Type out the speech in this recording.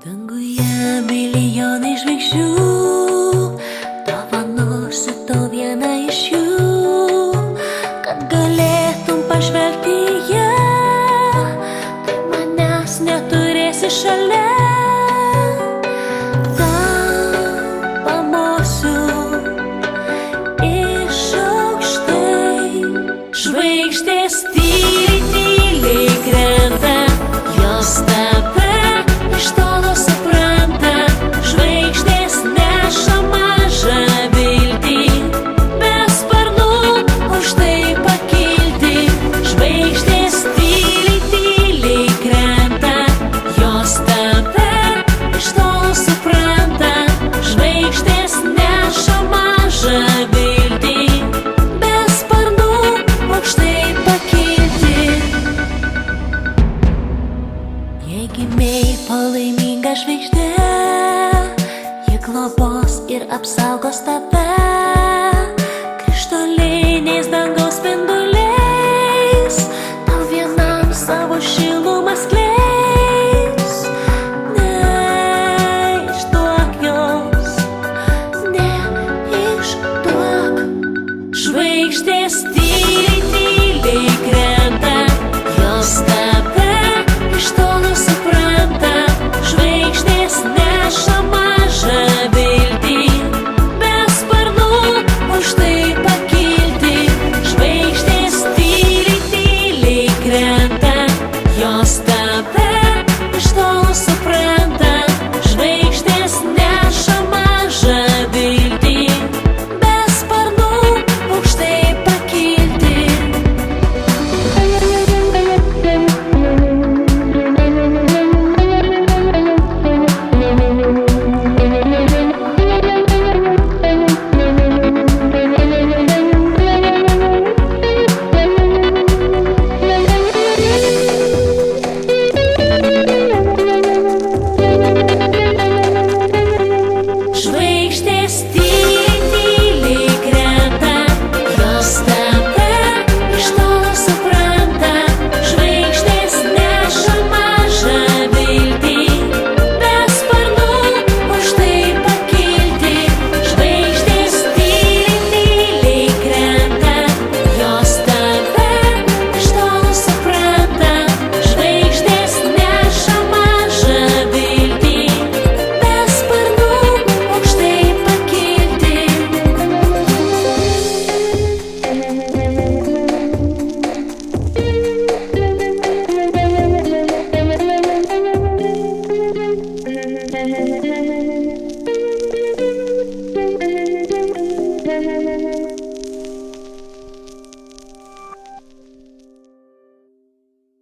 Danguje milijonai žvaigždžių, dovanosi tau vieną iš jų, kad galėtum pažvelgti į ją, kai manęs neturėsi šalia. Tau pamosiu iš aukštai, žvaigždės tyliai, tyliai krenta, jos tave iš tolo supranta. Žvaigždės neša mažą viltį, be sparnų už tai pakilti. Žvaigždės tyliai, tyliai krenta, jos tave iš tolo supranta. Žvaigždės neša mažą viltį, be sparnų už tai pakilti. Jei gimei palaiminga žvaigždė, ji globos ir apsaugos tave. Krištoliniais dangaus spinduliais tau vienam savo šilumą skleis. Neišduok jos, neišduok. Žvaigždės tyliai, tyliai krenta, jos tave iš tolo supranta. Žvaigždės neša mažą viltį, be sparnų už tai pakilti. Žvaigždės tyliai, tyliai krenta, jos tave iš tolo supranta. Žvaigždės neša mažą viltį, be sparnų už tai pakilti. Žvaigždės tyliai, tyliai krenta, jos tave iš tolo supranta. Žvaigždės neša mažą viltį, be sparnų už tai pakilti. Žvaigždės tyliai, tyliai krenta, jos tave iš tolo supranta. Žvaigždės neša mažą viltį, be sparnų už tai pakilti. Thank you.